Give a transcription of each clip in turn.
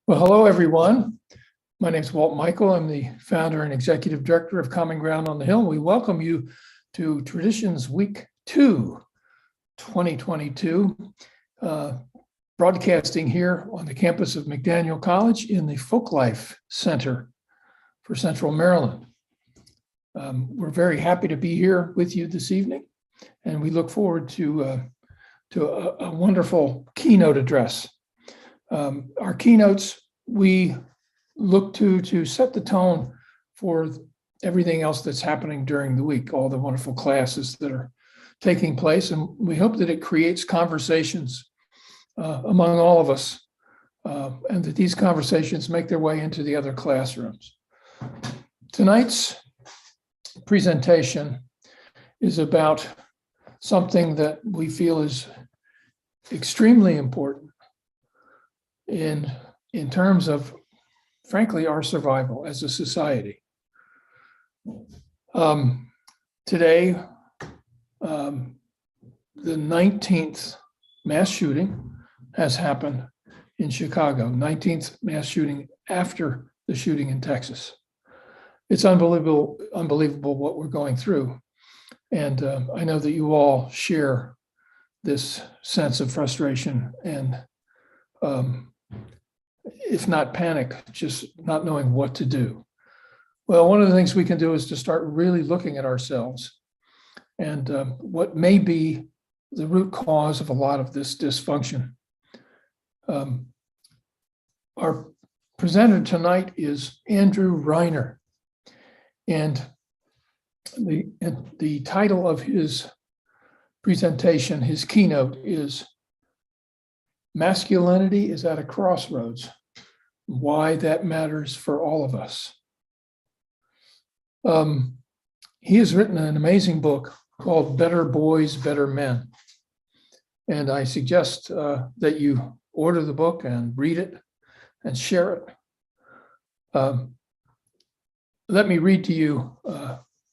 Well, hello, everyone. My name is Walt Michael. I'm the founder and executive director of Common Ground on the Hill. We welcome you to Traditions Week 2, 2022, broadcasting here on the campus of McDaniel College in the Folklife Center for Central Maryland. We're very happy to be here with you this evening, and we look forward to a wonderful keynote address. Our keynotes, we look to set the tone for everything else that's happening during the week, all the wonderful classes that are taking place. And we hope that it creates conversations among all of us, and that these conversations make their way into the other classrooms. Tonight's presentation is about something that we feel is extremely important in terms of, frankly, our survival as a society. Today, the 19th mass shooting has happened in Chicago, 19th mass shooting after the shooting in Texas. It's unbelievable what we're going through. And I know that you all share this sense of frustration and if not panic, just not knowing what to do. Well, one of the things we can do is to start really looking at ourselves and what may be the root cause of a lot of this dysfunction. Our presenter tonight is Andrew Reiner, and the title of his presentation, his keynote, is Masculinity is at a Crossroads, why that matters for all of us. He has written an amazing book called Better Boys, Better Men. And I suggest that you order the book and read it and share it. Let me read to you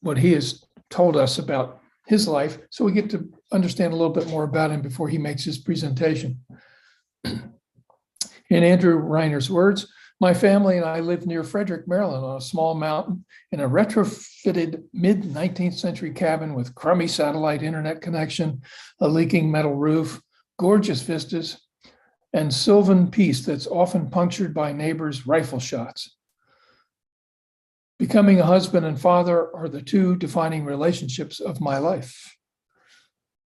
what he has told us about his life so we get to understand a little bit more about him before he makes his presentation. In Andrew Reiner's words, my family and I lived near Frederick, Maryland, on a small mountain in a retrofitted mid-19th century cabin with crummy satellite internet connection, a leaking metal roof, gorgeous vistas, and sylvan peace that's often punctured by neighbors' rifle shots. Becoming a husband and father are the two defining relationships of my life.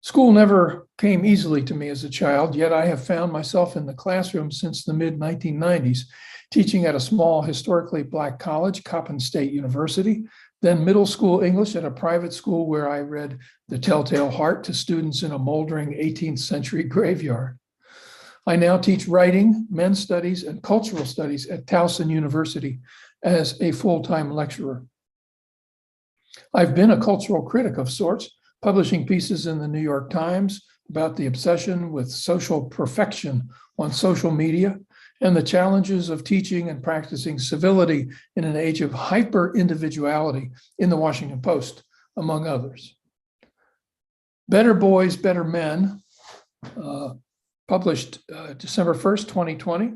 School never came easily to me as a child, yet I have found myself in the classroom since the mid-1990s, teaching at a small historically Black college, Coppin State University, then middle school English at a private school where I read The Telltale Heart to students in a moldering 18th century graveyard. I now teach writing, men's studies, and cultural studies at Towson University as a full-time lecturer. I've been a cultural critic of sorts, publishing pieces in the New York Times about the obsession with social perfection on social media and the challenges of teaching and practicing civility in an age of hyper-individuality in the Washington Post, among others. Better Boys, Better Men, published December 1st, 2020,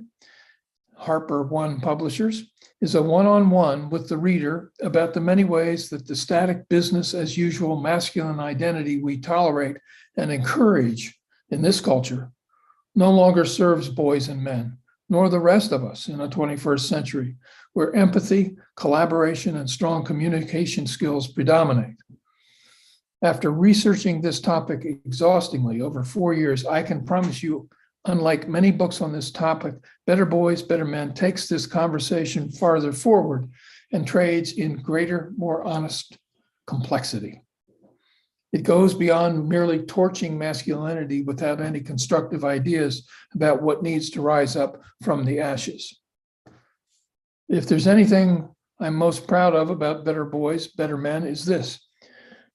Harper One Publishers, is a one-on-one with the reader about the many ways that the static business as usual masculine identity we tolerate and encourage in this culture no longer serves boys and men, nor the rest of us in a 21st century, where empathy, collaboration, and strong communication skills predominate. After researching this topic exhaustingly over 4 years, I can promise you, unlike many books on this topic, Better Boys, Better Men takes this conversation farther forward and trades in greater, more honest complexity. It goes beyond merely torching masculinity without any constructive ideas about what needs to rise up from the ashes. If there's anything I'm most proud of about Better Boys, Better Men is this.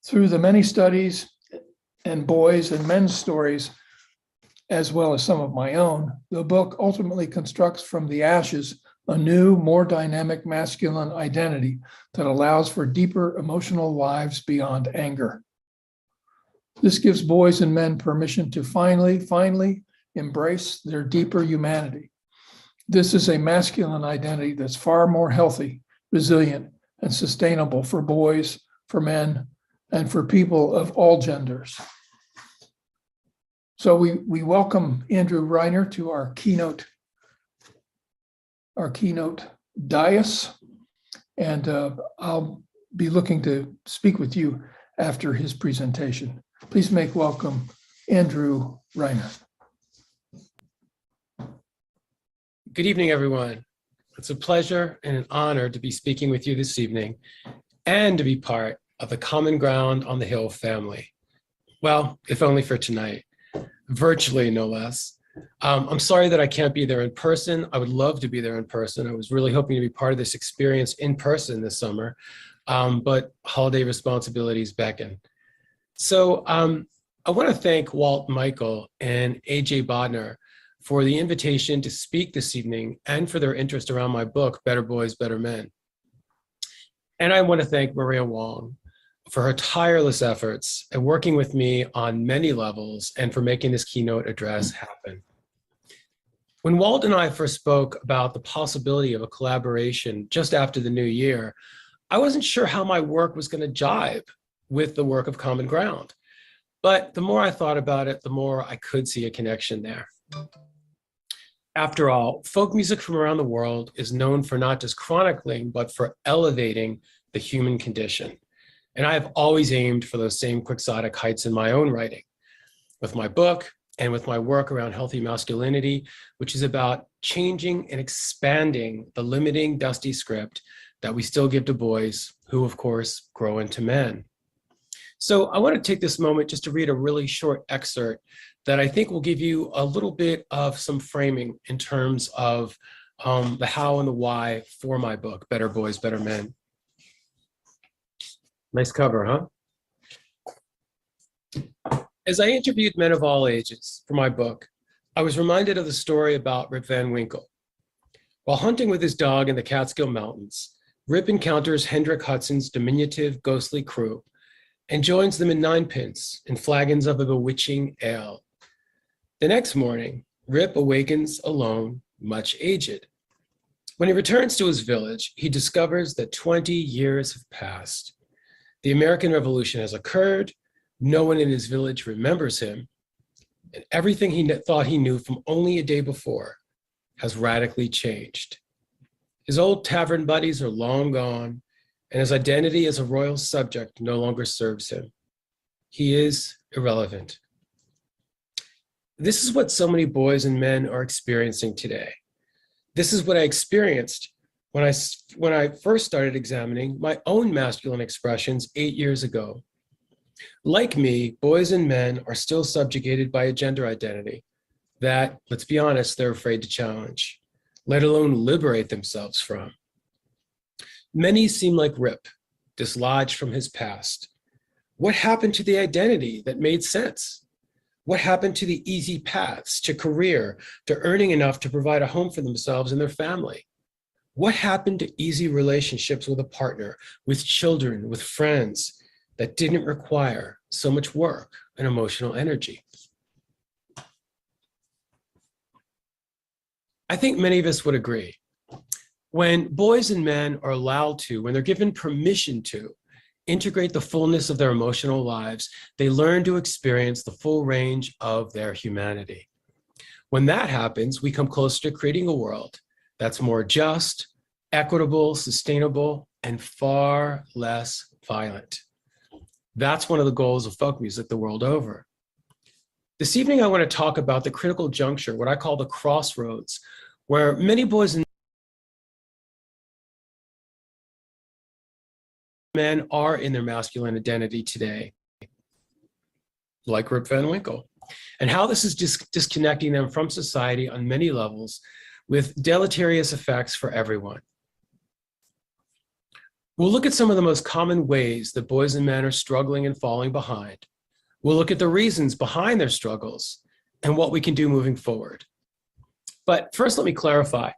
Through the many studies and boys and men's stories, as well as some of my own, the book ultimately constructs from the ashes a new, more dynamic masculine identity that allows for deeper emotional lives beyond anger. This gives boys and men permission to finally embrace their deeper humanity This is a masculine identity that's far more healthy, resilient, and sustainable for boys, for men, and for people of all genders. So we welcome Andrew Reiner to our keynote dais, and I'll be looking to speak with you after his presentation. Please make welcome Andrew Reiner. Good evening, everyone. It's a pleasure and an honor to be speaking with you this evening and to be part of the Common Ground on the Hill family. Well, if only for tonight, virtually no less. I'm sorry that I can't be there in person. I would love to be there in person. I was really hoping to be part of this experience in person this summer, but holiday responsibilities beckon. So I want to thank Walt Michael and AJ Bodner for the invitation to speak this evening and for their interest around my book, Better Boys, Better Men. And I want to thank Maria Wong for her tireless efforts and working with me on many levels and for making this keynote address happen. When Walt and I first spoke about the possibility of a collaboration just after the new year, I wasn't sure how my work was going to jibe with the work of Common Ground. But the more I thought about it, the more I could see a connection there. After all, folk music from around the world is known for not just chronicling, but for elevating the human condition. And I have always aimed for those same quixotic heights in my own writing, with my book and with my work around healthy masculinity, which is about changing and expanding the limiting, dusty script that we still give to boys who, of course, grow into men. So I want to take this moment just to read a really short excerpt that I think will give you a little bit of some framing in terms of the how and the why for my book, Better Boys, Better Men. Nice cover, huh? As I interviewed men of all ages for my book, I was reminded of the story about Rip Van Winkle. While hunting with his dog in the Catskill Mountains, Rip encounters Hendrik Hudson's diminutive, ghostly crew and joins them in ninepins and flagons of a bewitching ale. The next morning, Rip awakens alone, much aged. When he returns to his village, he discovers that 20 years have passed. The American Revolution has occurred, no one in his village remembers him, and everything he thought he knew from only a day before has radically changed. His old tavern buddies are long gone, and his identity as a royal subject no longer serves him. He is irrelevant. This is what so many boys and men are experiencing today. This is what I experienced when I first started examining my own masculine expressions 8 years ago. Like me, boys and men are still subjugated by a gender identity that, let's be honest, they're afraid to challenge, let alone liberate themselves from. Many seem like Rip, dislodged from his past. What happened to the identity that made sense? What happened to the easy paths to career, to earning enough to provide a home for themselves and their family? What happened to easy relationships with a partner, with children, with friends that didn't require so much work and emotional energy? I think many of us would agree. When boys and men are allowed to, when they're given permission to, integrate the fullness of their emotional lives, they learn to experience the full range of their humanity. When that happens, we come closer to creating a world that's more just, equitable, sustainable, and far less violent. That's one of the goals of folk music the world over. This evening, I want to talk about the critical juncture, what I call the crossroads, where many boys and men are in their masculine identity today, like Rip Van Winkle, and how this is disconnecting them from society on many levels with deleterious effects for everyone. We'll look at some of the most common ways that boys and men are struggling and falling behind. We'll look at the reasons behind their struggles and what we can do moving forward. But first, let me clarify.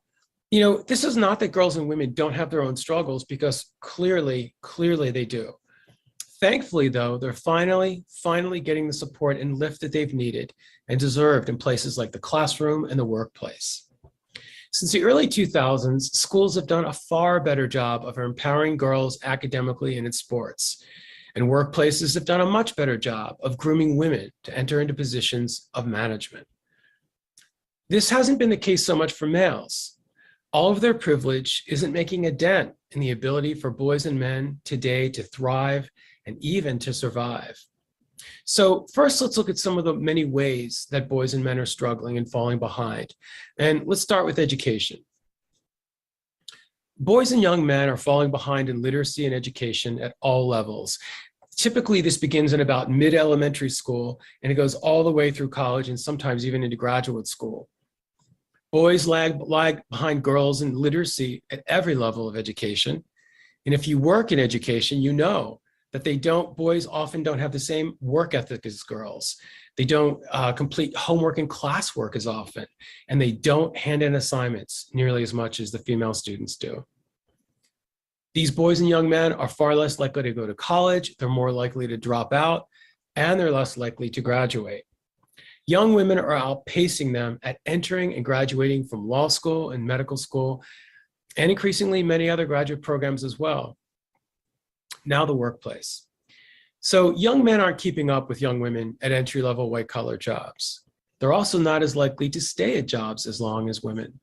This is not that girls and women don't have their own struggles, because clearly they do. Thankfully, though, they're finally getting the support and lift that they've needed and deserved in places like the classroom and the workplace. Since the early 2000s, schools have done a far better job of empowering girls academically and in sports. And workplaces have done a much better job of grooming women to enter into positions of management. This hasn't been the case so much for males. All of their privilege isn't making a dent in the ability for boys and men today to thrive and even to survive. So first, let's look at some of the many ways that boys and men are struggling and falling behind. And let's start with education. Boys and young men are falling behind in literacy and education at all levels. Typically, this begins in about mid-elementary school, and it goes all the way through college and sometimes even into graduate school. Boys lag behind girls in literacy at every level of education. And if you work in education, you know that boys often don't have the same work ethic as girls. They don't complete homework and classwork as often, and they don't hand in assignments nearly as much as the female students do. These boys and young men are far less likely to go to college, they're more likely to drop out, and they're less likely to graduate. Young women are outpacing them at entering and graduating from law school and medical school, and increasingly many other graduate programs as well. Now the workplace. So young men aren't keeping up with young women at entry-level white-collar jobs. They're also not as likely to stay at jobs as long as women.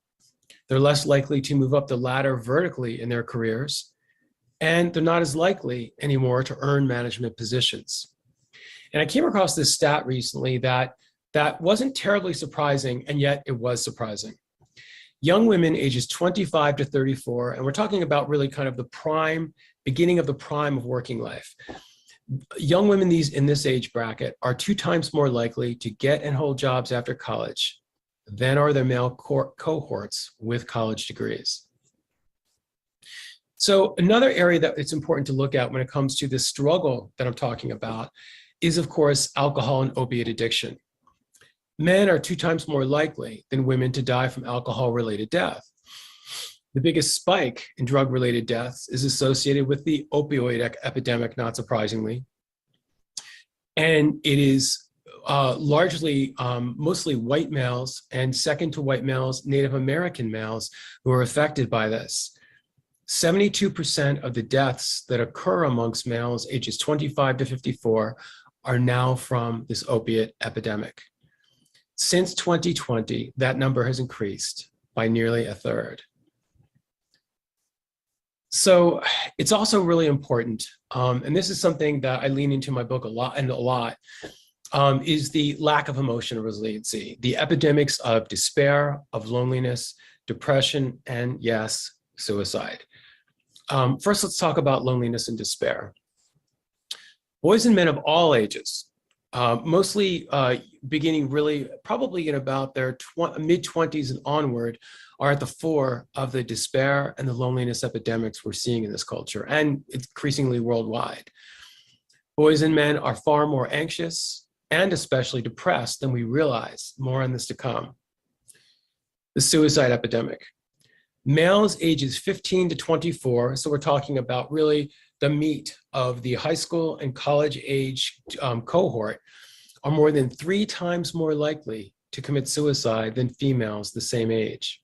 They're less likely to move up the ladder vertically in their careers, and they're not as likely anymore to earn management positions. And I came across this stat recently that wasn't terribly surprising, and yet it was surprising. Young women ages 25 to 34, and we're talking about really kind of the beginning of the prime of working life. Young women in this age bracket are 2 times more likely to get and hold jobs after college than are their male cohorts with college degrees. So another area that it's important to look at when it comes to this struggle that I'm talking about is, of course, alcohol and opiate addiction. Men are 2 times more likely than women to die from alcohol-related death. The biggest spike in drug-related deaths is associated with the opioid epidemic, not surprisingly. And it is mostly white males, and second to white males, Native American males who are affected by this. 72% of the deaths that occur amongst males ages 25 to 54 are now from this opiate epidemic. Since 2020, that number has increased by nearly a third. So it's also really important, and this is something that I lean into in my book a lot, is the lack of emotional resiliency, the epidemics of despair, of loneliness, depression, and yes, suicide. First, let's talk about loneliness and despair. Boys and men of all ages, mostly beginning really probably in about their mid-20s and onward, are at the fore of the despair and the loneliness epidemics we're seeing in this culture, and increasingly worldwide. Boys and men are far more anxious and especially depressed than we realize. More on this to come. The suicide epidemic. Males ages 15 to 24, so we're talking about really the meat of the high school and college age cohort, are more than 3 times more likely to commit suicide than females the same age.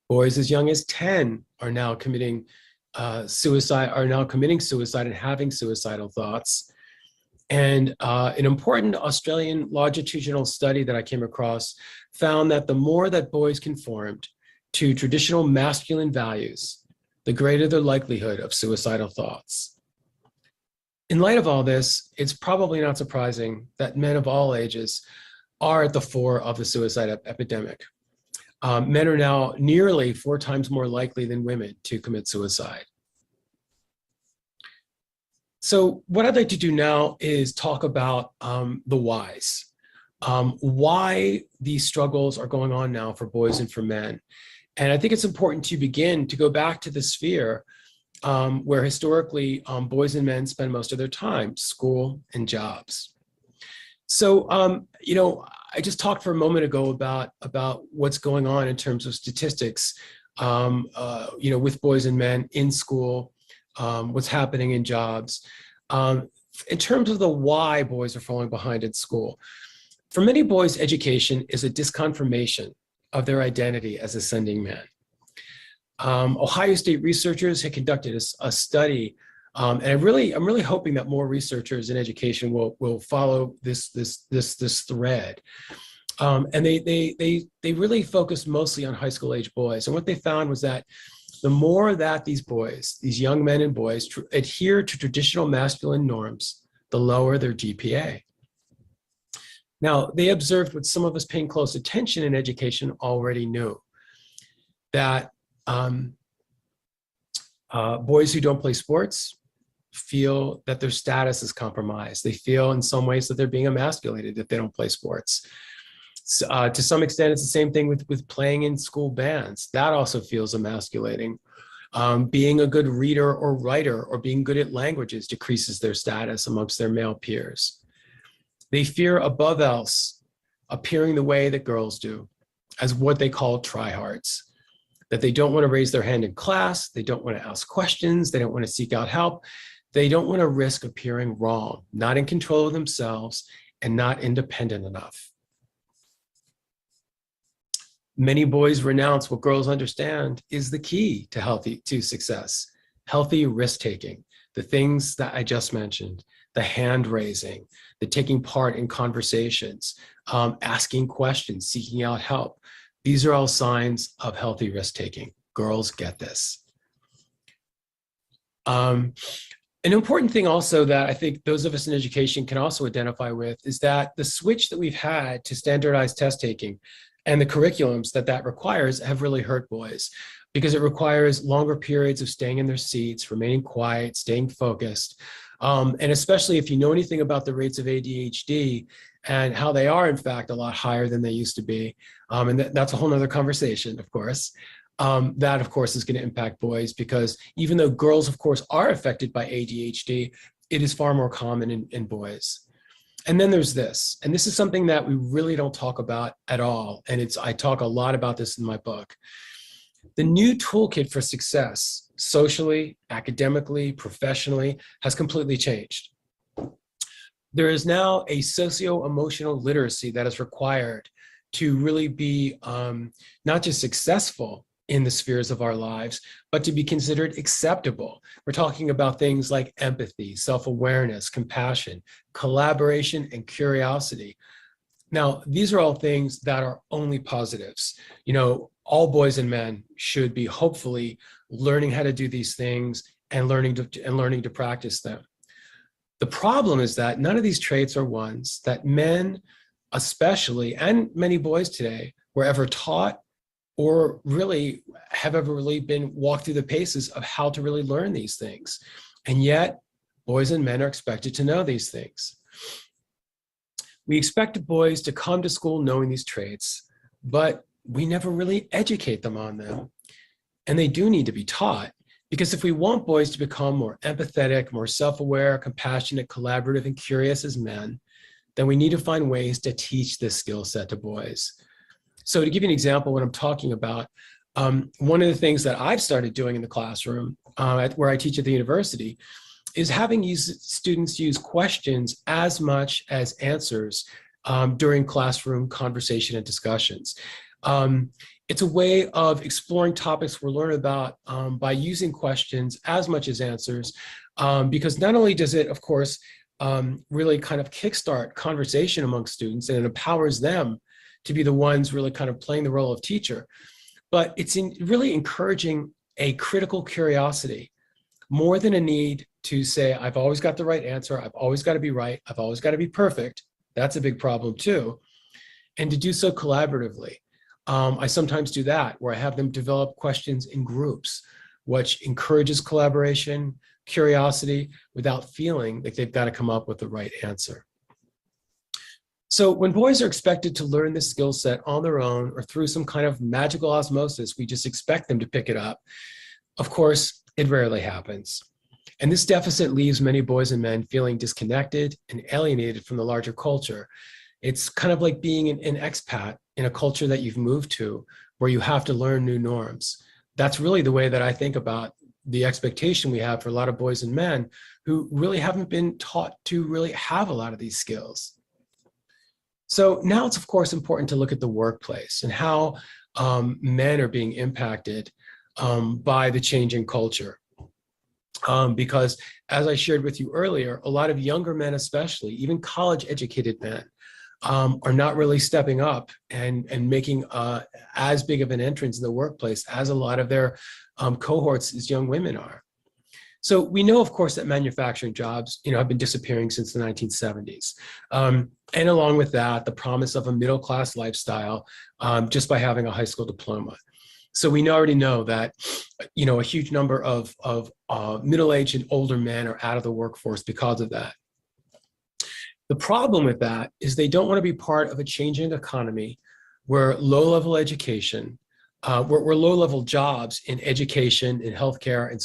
Boys as young as 10 are now committing suicide and having suicidal thoughts. And an important Australian longitudinal study that I came across found that the more that boys conformed to traditional masculine values, the greater the likelihood of suicidal thoughts. In light of all this, it's probably not surprising that men of all ages are at the fore of the suicide epidemic. Men are now nearly 4 times more likely than women to commit suicide. So what I'd like to do now is talk about the whys. Why these struggles are going on now for boys and for men. And I think it's important to begin to go back to the sphere where historically boys and men spend most of their time, school and jobs. So, I just talked for a moment ago about what's going on in terms of statistics, with boys and men in school, what's happening in jobs. In terms of the why boys are falling behind in school, for many boys, education is a disconfirmation of their identity as ascending men. Ohio State researchers had conducted a study, and I'm really hoping that more researchers in education will follow this thread. And they really focused mostly on high school age boys. And what they found was that the more that these boys, these young men and boys, adhere to traditional masculine norms, the lower their GPA. Now, they observed what some of us paying close attention in education already knew, that boys who don't play sports feel that their status is compromised. They feel in some ways that they're being emasculated if they don't play sports. To some extent, it's the same thing with playing in school bands. That also feels emasculating. Being a good reader or writer or being good at languages decreases their status amongst their male peers. They fear above else appearing the way that girls do, as what they call tryhards, that they don't want to raise their hand in class, they don't want to ask questions, they don't want to seek out help, they don't want to risk appearing wrong, not in control of themselves, and not independent enough. Many boys renounce what girls understand is the key to success: healthy risk-taking, the things that I just mentioned, the hand raising, the taking part in conversations, asking questions, seeking out help. These are all signs of healthy risk-taking. Girls get this. An important thing also that I think those of us in education can also identify with is that the switch that we've had to standardized test taking and the curriculums that requires have really hurt boys, because it requires longer periods of staying in their seats, remaining quiet, staying focused. And especially if you know anything about the rates of ADHD and how they are, in fact, a lot higher than they used to be. And that's a whole nother conversation, of course. That, of course, is going to impact boys, because even though girls, of course, are affected by ADHD, it is far more common in boys. And then there's this, and this is something that we really don't talk about at all. And I talk a lot about this in my book. The new toolkit for success, socially, academically, professionally, has completely changed. There is now a socio-emotional literacy that is required to really be not just successful in the spheres of our lives, but to be considered acceptable. We're talking about things like empathy, self-awareness, compassion, collaboration, and curiosity. Now, these are all things that are only positives. You know, all boys and men should be hopefully learning how to do these things and learning to practice them. The problem is that none of these traits are ones that men, especially, and many boys today, were ever taught or really have ever really been walked through the paces of how to really learn these things. And yet, boys and men are expected to know these things. We expect boys to come to school knowing these traits, but we never really educate them on them. And they do need to be taught, because if we want boys to become more empathetic, more self-aware, compassionate, collaborative, and curious as men, then we need to find ways to teach this skill set to boys. So to give you an example, what I'm talking about, one of the things that I've started doing in the classroom, where I teach at the university, is having students use questions as much as answers during classroom conversation and discussions. It's a way of exploring topics we're learning about by using questions as much as answers, because not only does it, of course, really kind of kickstart conversation among students, and it empowers them to be the ones really kind of playing the role of teacher, but it's really encouraging a critical curiosity more than a need to say, I've always got the right answer, I've always got to be right, I've always got to be perfect. That's a big problem too. And to do so collaboratively. I sometimes do that, where I have them develop questions in groups, which encourages collaboration, curiosity, without feeling like they've got to come up with the right answer. So when boys are expected to learn this skill set on their own or through some kind of magical osmosis, we just expect them to pick it up. Of course, it rarely happens. And this deficit leaves many boys and men feeling disconnected and alienated from the larger culture. It's kind of like being an expat in a culture that you've moved to, where you have to learn new norms. That's really the way that I think about the expectation we have for a lot of boys and men who really haven't been taught to really have a lot of these skills. So now it's, of course, important to look at the workplace and how men are being impacted by the changing culture. Because as I shared with you earlier, a lot of younger men, especially, even college-educated men, are not really stepping up and making as big of an entrance in the workplace as a lot of their cohorts as young women are. So we know, of course, that manufacturing jobs, have been disappearing since the 1970s. And along with that, the promise of a middle-class lifestyle just by having a high school diploma. So we already know that, a huge number of middle-aged and older men are out of the workforce because of that. The problem with that is they don't want to be part of a changing economy where low-level education, where low-level jobs in education, in healthcare, and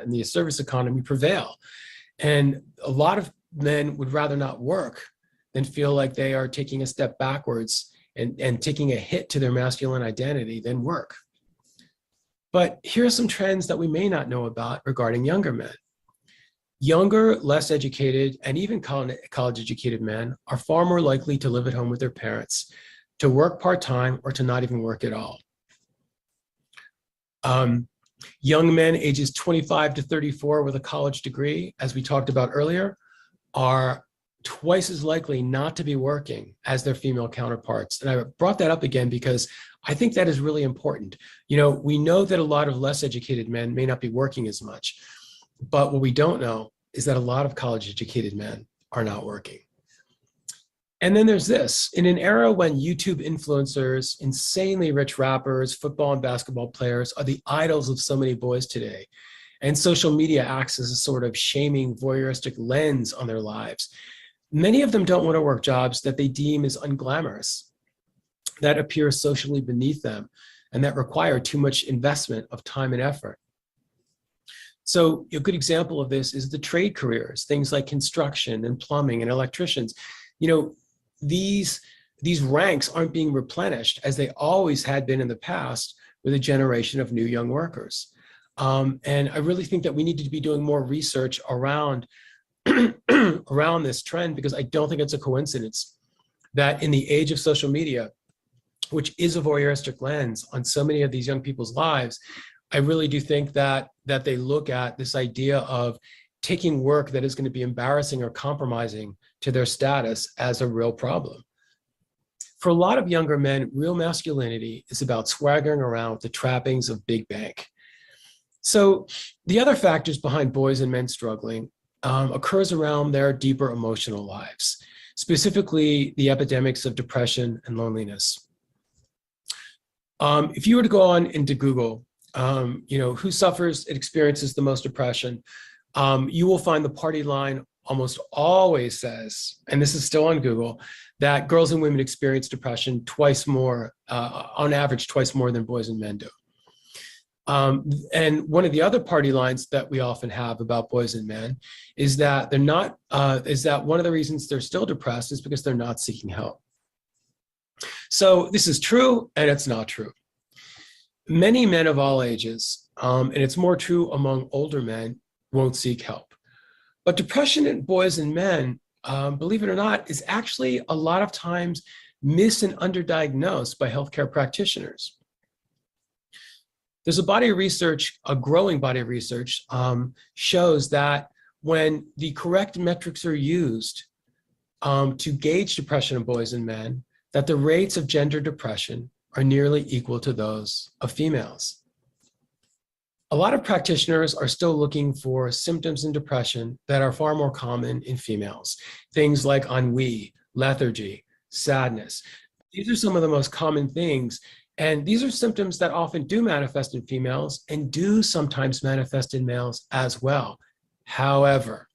in the service economy prevail. And a lot of men would rather not work than feel like they are taking a step backwards and taking a hit to their masculine identity than work. But here are some trends that we may not know about regarding younger men. Younger, less educated, and even college-educated men are far more likely to live at home with their parents, to work part-time, or to not even work at all. Young men ages 25 to 34 with a college degree, as we talked about earlier, are twice as likely not to be working as their female counterparts. And I brought that up again because I think that is really important. We know that a lot of less educated men may not be working as much, but what we don't know is that a lot of college-educated men are not working. And then there's this. In an era when YouTube influencers, insanely rich rappers, football and basketball players are the idols of so many boys today, and social media acts as a sort of shaming, voyeuristic lens on their lives, many of them don't want to work jobs that they deem as unglamorous, that appear socially beneath them, and that require too much investment of time and effort. So a good example of this is the trade careers, things like construction and plumbing and electricians. These ranks aren't being replenished as they always had been in the past with a generation of new young workers. And I really think that we need to be doing more research around this trend, because I don't think it's a coincidence that in the age of social media, which is a voyeuristic lens on so many of these young people's lives, I really do think that they look at this idea of taking work that is going to be embarrassing or compromising to their status as a real problem. For a lot of younger men, real masculinity is about swaggering around with the trappings of big bank. So the other factors behind boys and men struggling occurs around their deeper emotional lives, specifically the epidemics of depression and loneliness. If you were to go on into Google, who suffers and experiences the most depression, you will find the party line almost always says, and this is still on Google, that girls and women experience depression twice more, on average, twice more than boys and men do. And one of the other party lines that we often have about boys and men is that they're not, is that one of the reasons they're still depressed is because they're not seeking help. So this is true and it's not true. Many men of all ages, and it's more true among older men, won't seek help. But depression in boys and men, believe it or not, is actually a lot of times missed and underdiagnosed by healthcare practitioners. There's a body of research, a growing body of research, shows that when the correct metrics are used to gauge depression in boys and men, that the rates of gender depression are nearly equal to those of females. A lot of practitioners are still looking for symptoms in depression that are far more common in females. Things like ennui, lethargy, sadness. These are some of the most common things. And these are symptoms that often do manifest in females and do sometimes manifest in males as well. However,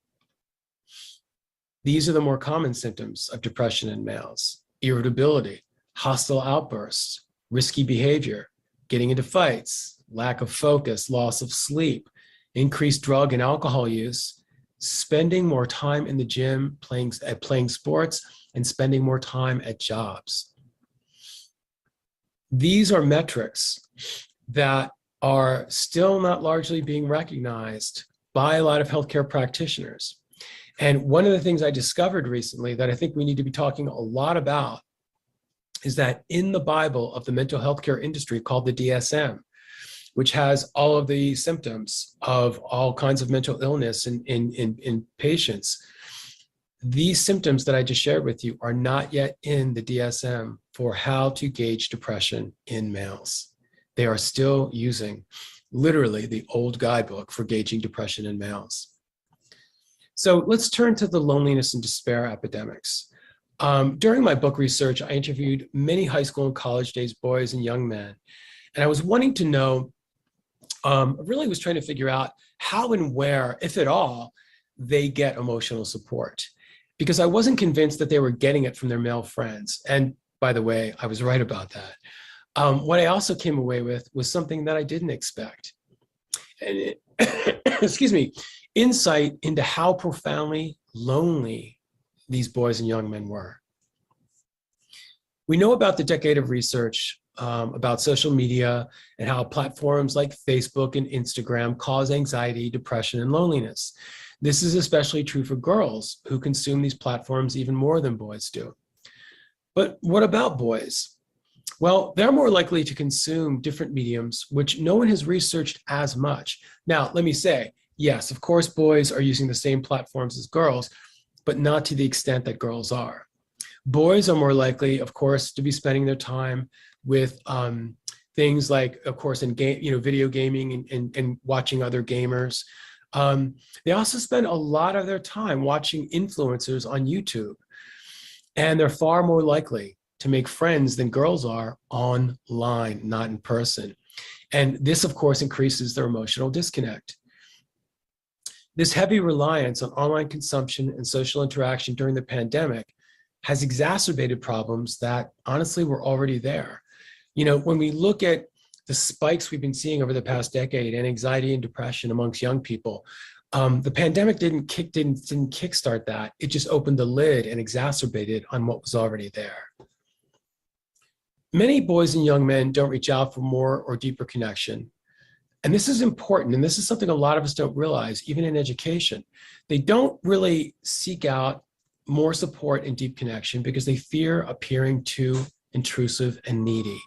these are the more common symptoms of depression in males: irritability, hostile outbursts, risky behavior, getting into fights, lack of focus, loss of sleep, increased drug and alcohol use, spending more time in the gym playing sports, and spending more time at jobs. These are metrics that are still not largely being recognized by a lot of healthcare practitioners. And one of the things I discovered recently that I think we need to be talking a lot about is that in the Bible of the mental health care industry called the DSM, which has all of the symptoms of all kinds of mental illness in patients, these symptoms that I just shared with you are not yet in the DSM for how to gauge depression in males. They are still using literally the old guidebook for gauging depression in males. So let's turn to the loneliness and despair epidemics. During my book research, I interviewed many high school and college days boys and young men. And I was wanting to know, really was trying to figure out how and where, if at all, they get emotional support. Because I wasn't convinced that they were getting it from their male friends. And by the way, I was right about that. What I also came away with was something that I didn't expect. And excuse me, insight into how profoundly lonely these boys and young men were. We know about the decade of research about social media and how platforms like Facebook and Instagram cause anxiety, depression, and loneliness. This is especially true for girls who consume these platforms even more than boys do. But what about boys? Well, they're more likely to consume different mediums, which no one has researched as much. Now, let me say, yes, of course, boys are using the same platforms as girls, but not to the extent that girls are. Boys are more likely, of course, to be spending their time with things like, of course, in video gaming and watching other gamers. They also spend a lot of their time watching influencers on YouTube, and they're far more likely to make friends than girls are online, not in person. And this, of course, increases their emotional disconnect. This heavy reliance on online consumption and social interaction during the pandemic has exacerbated problems that honestly were already there. You know, when we look at the spikes we've been seeing over the past decade in anxiety and depression amongst young people, the pandemic didn't kickstart that. It just opened the lid and exacerbated on what was already there. Many boys and young men don't reach out for more or deeper connection. And this is important, and this is something a lot of us don't realize, even in education. They don't really seek out more support and deep connection because they fear appearing too intrusive and needy.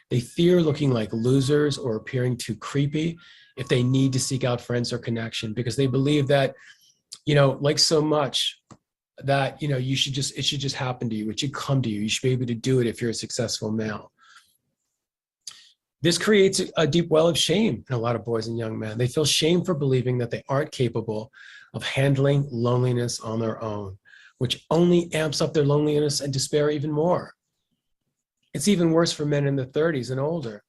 They fear looking like losers or appearing too creepy if they need to seek out friends or connection, because they believe that, you know, like so much, that, you know, it should just happen to you. It should come to you. You should be able to do it if you're a successful male. This creates a deep well of shame in a lot of boys and young men. They feel shame for believing that they aren't capable of handling loneliness on their own, which only amps up their loneliness and despair even more. It's even worse for men in their 30s and older.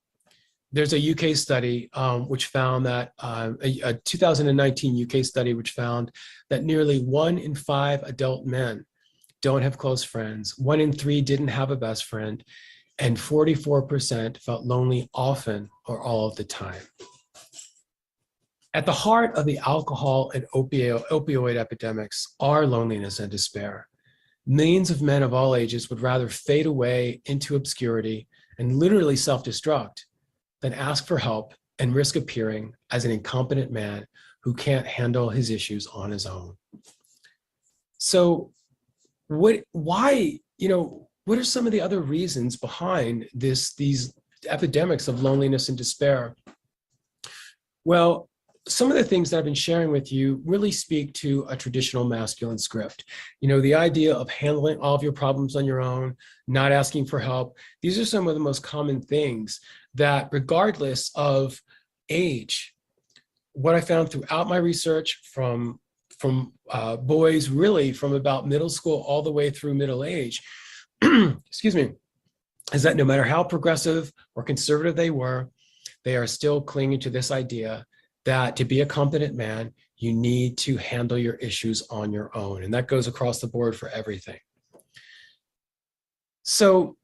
There's a UK study which found that, a 2019 UK study which found that nearly 1 in 5 adult men don't have close friends, 1 in 3 didn't have a best friend, and 44% felt lonely often or all of the time. At the heart of the alcohol and opioid epidemics are loneliness and despair. Millions of men of all ages would rather fade away into obscurity and literally self-destruct than ask for help and risk appearing as an incompetent man who can't handle his issues on his own. So what are some of the other reasons behind these epidemics of loneliness and despair? Well, some of the things that I've been sharing with you really speak to a traditional masculine script. You know, the idea of handling all of your problems on your own, not asking for help. These are some of the most common things that, regardless of age, what I found throughout my research from boys really from about middle school all the way through middle age, excuse me, is that no matter how progressive or conservative they were, they are still clinging to this idea that to be a competent man, you need to handle your issues on your own. And that goes across the board for everything. So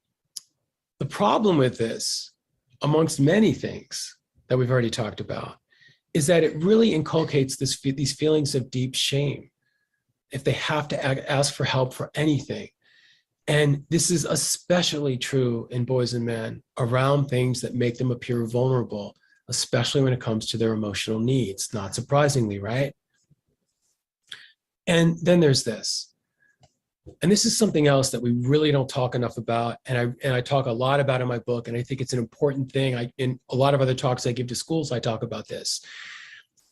the problem with this, amongst many things that we've already talked about, is that it really inculcates these feelings of deep shame if they have to ask for help for anything. And this is especially true in boys and men around things that make them appear vulnerable, especially when it comes to their emotional needs, not surprisingly, right? And then there's this. And this is something else that we really don't talk enough about. And I talk a lot about in my book. And I think it's an important thing. In a lot of other talks I give to schools, I talk about this.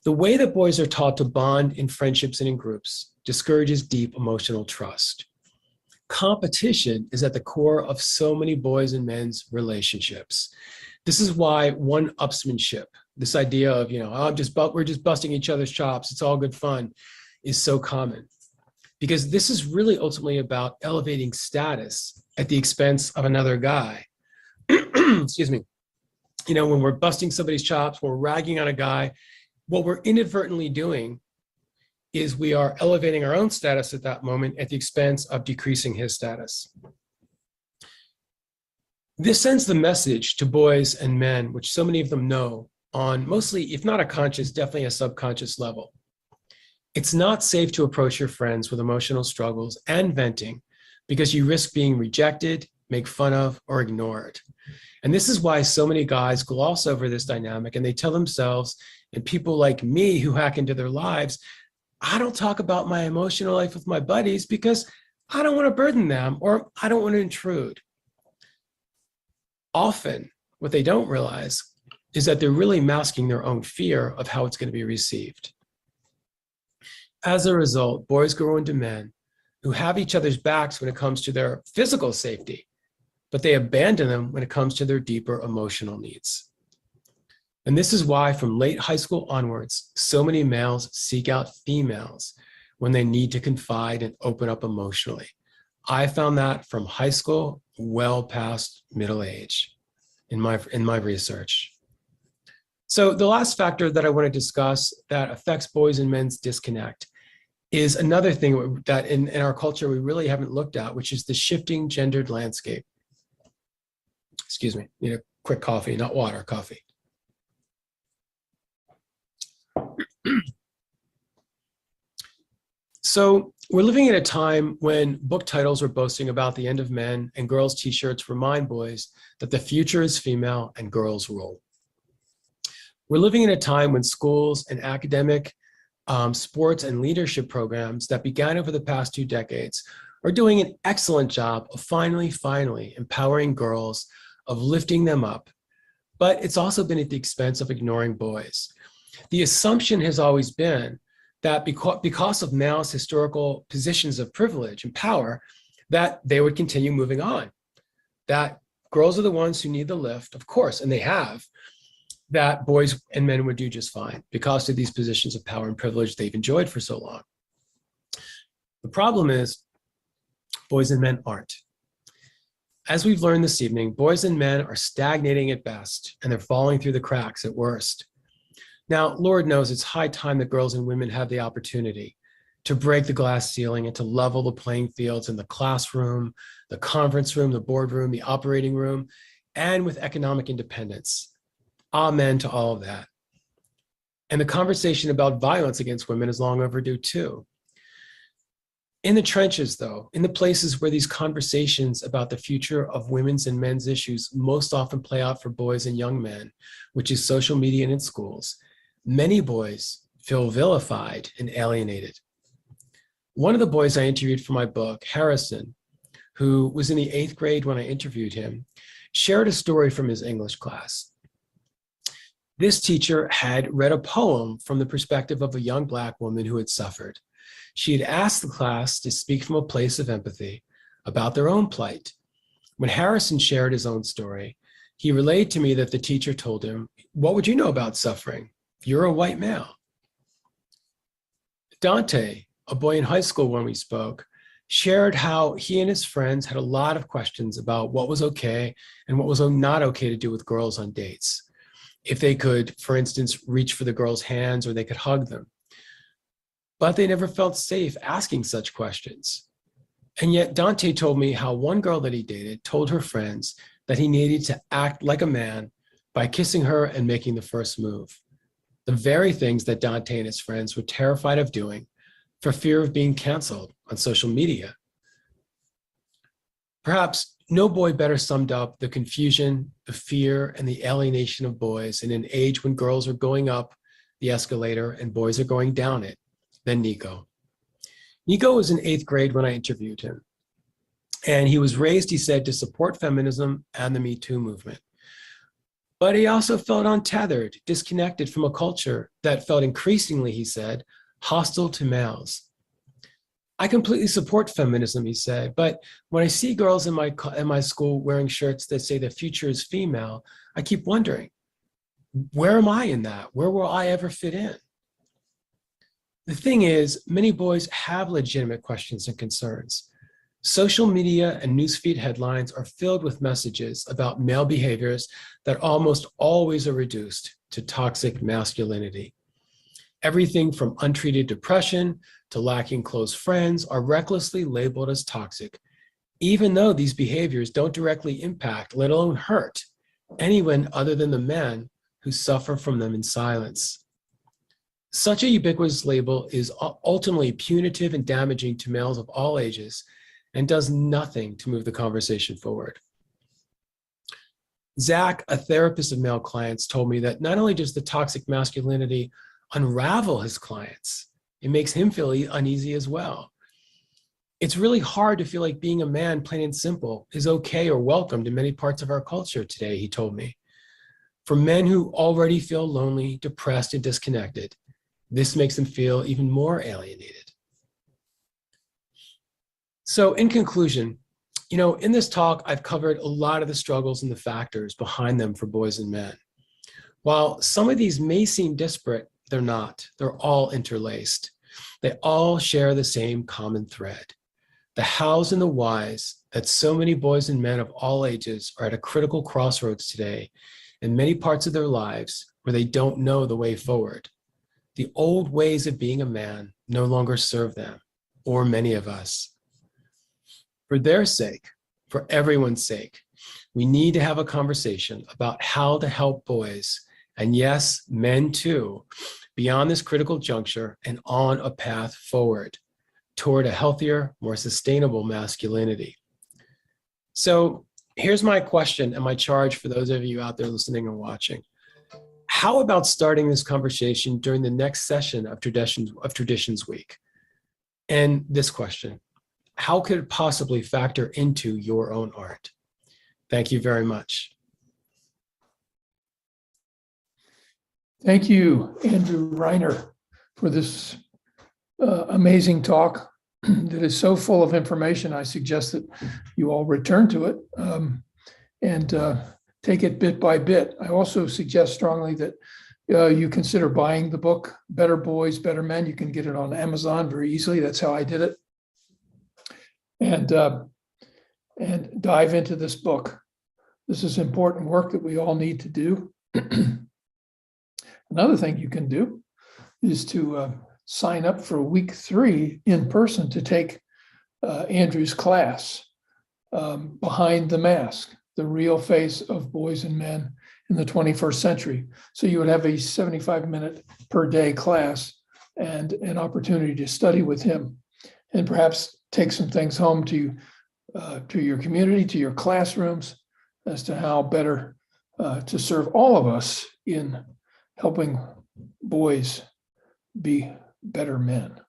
The way that boys are taught to bond in friendships and in groups discourages deep emotional trust. Competition is at the core of so many boys and men's relationships. This is why one-upsmanship, this idea of, we're just busting each other's chops, it's all good fun, is so common. Because this is really ultimately about elevating status at the expense of another guy. Excuse me. When we're busting somebody's chops, when we're ragging on a guy, what we're inadvertently doing is we are elevating our own status at that moment at the expense of decreasing his status. This sends the message to boys and men, which so many of them know, on mostly, if not a conscious, definitely a subconscious level. It's not safe to approach your friends with emotional struggles and venting because you risk being rejected, made fun of, or ignored. And this is why so many guys gloss over this dynamic and they tell themselves, and people like me who hack into their lives, I don't talk about my emotional life with my buddies because I don't want to burden them or I don't want to intrude. Often, what they don't realize is that they're really masking their own fear of how it's going to be received. As a result, boys grow into men who have each other's backs when it comes to their physical safety, but they abandon them when it comes to their deeper emotional needs. And this is why from late high school onwards, so many males seek out females when they need to confide and open up emotionally. I found that from high school well past middle age in my research. So the last factor that I want to discuss that affects boys and men's disconnect is another thing that in our culture we really haven't looked at, which is the shifting gendered landscape. Excuse me, need a quick coffee, not water, coffee. So we're living at a time when book titles are boasting about the end of men and girls' t-shirts remind boys that the future is female and girls rule. We're living in a time when schools and academic sports and leadership programs that began over the past 2 decades are doing an excellent job of finally empowering girls, of lifting them up. But it's also been at the expense of ignoring boys. The assumption has always been that because of males' historical positions of privilege and power, that they would continue moving on. That girls are the ones who need the lift, of course, and they have, that boys and men would do just fine because of these positions of power and privilege they've enjoyed for so long. The problem is boys and men aren't. As we've learned this evening, boys and men are stagnating at best, and they're falling through the cracks at worst. Now, Lord knows it's high time that girls and women have the opportunity to break the glass ceiling and to level the playing fields in the classroom, the conference room, the boardroom, the operating room, and with economic independence. Amen to all of that. And the conversation about violence against women is long overdue too. In the trenches, though, in the places where these conversations about the future of women's and men's issues most often play out for boys and young men, which is social media and in schools, many boys feel vilified and alienated. One of the boys I interviewed for my book, Harrison, who was in the 8th grade when I interviewed him, shared a story from his English class. This teacher had read a poem from the perspective of a young Black woman who had suffered. She had asked the class to speak from a place of empathy about their own plight. When Harrison shared his own story, he relayed to me that the teacher told him, "What would you know about suffering? You're a white male." Dante, a boy in high school when we spoke, shared how he and his friends had a lot of questions about what was okay and what was not okay to do with girls on dates. If they could, for instance, reach for the girls' hands or they could hug them. But they never felt safe asking such questions. And yet Dante told me how one girl that he dated told her friends that he needed to act like a man by kissing her and making the first move. The very things that Dante and his friends were terrified of doing for fear of being canceled on social media. Perhaps no boy better summed up the confusion, the fear, and the alienation of boys in an age when girls are going up the escalator and boys are going down it than Nico. Nico was in 8th grade when I interviewed him. And he was raised, he said, to support feminism and the Me Too movement. But he also felt untethered, disconnected from a culture that felt increasingly, he said, hostile to males. I completely support feminism, he said, but when I see girls in my school wearing shirts that say the future is female, I keep wondering, where am I in that? Where will I ever fit in? The thing is, many boys have legitimate questions and concerns. Social media and newsfeed headlines are filled with messages about male behaviors that almost always are reduced to toxic masculinity. Everything from untreated depression to lacking close friends are recklessly labeled as toxic, even though these behaviors don't directly impact, let alone hurt, anyone other than the men who suffer from them in silence. Such a ubiquitous label is ultimately punitive and damaging to males of all ages and does nothing to move the conversation forward. Zach, a therapist of male clients, told me that not only does the toxic masculinity unravel his clients, it makes him feel uneasy as well. It's really hard to feel like being a man, plain and simple, is okay or welcomed in many parts of our culture today, he told me. For men who already feel lonely, depressed, and disconnected, this makes them feel even more alienated. So in conclusion, in this talk, I've covered a lot of the struggles and the factors behind them for boys and men. While some of these may seem disparate, they're not. They're all interlaced. They all share the same common thread. The hows and the whys that so many boys and men of all ages are at a critical crossroads today in many parts of their lives where they don't know the way forward. The old ways of being a man no longer serve them or many of us. For their sake, for everyone's sake, we need to have a conversation about how to help boys, and yes, men too, beyond this critical juncture and on a path forward toward a healthier, more sustainable masculinity. So here's my question and my charge for those of you out there listening and watching. How about starting this conversation during the next session of Traditions Week? And this question, how could it possibly factor into your own art? Thank you very much. Thank you, Andrew Reiner, for this amazing talk that is so full of information. I suggest that you all return to it and take it bit by bit. I also suggest strongly that you consider buying the book, Better Boys, Better Men. You can get it on Amazon very easily. That's how I did it. And dive into this book. This is important work that we all need to do. Another thing you can do is to sign up for week 3 in person to take Andrew's class, Behind the Mask, the real face of boys and men in the 21st century. So you would have a 75-minute per day class and an opportunity to study with him and perhaps take some things home to your community, to your classrooms, as to how better to serve all of us in helping boys be better men.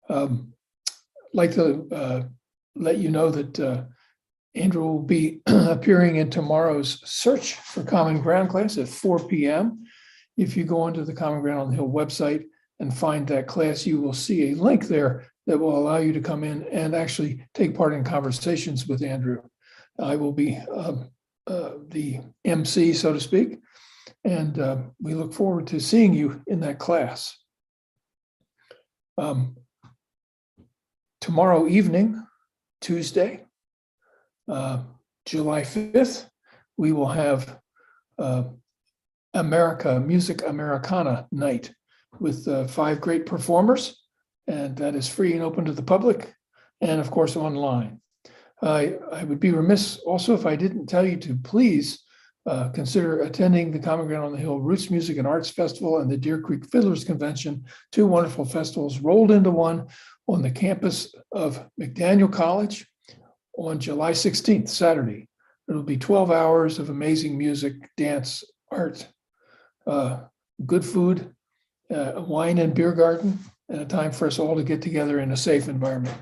I'd like to let you know that Andrew will be appearing in tomorrow's Search for Common Ground class at 4 p.m. If you go onto the Common Ground on the Hill website and find that class, you will see a link there that will allow you to come in and actually take part in conversations with Andrew. I will be the MC, so to speak, and we look forward to seeing you in that class. Tomorrow evening, Tuesday, July 5th, we will have Music Americana night with 5 great performers, and that is free and open to the public, and of course online. I would be remiss also if I didn't tell you to please consider attending the Common Ground on the Hill Roots Music and Arts Festival and the Deer Creek Fiddlers Convention, 2 wonderful festivals rolled into one on the campus of McDaniel College on July 16th, Saturday. It'll be 12 hours of amazing music, dance, art, good food, a wine and beer garden, and a time for us all to get together in a safe environment.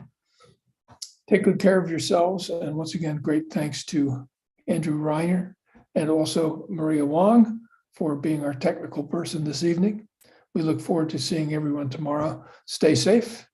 Take good care of yourselves. And once again, great thanks to Andrew Reiner and also Maria Wong for being our technical person this evening. We look forward to seeing everyone tomorrow. Stay safe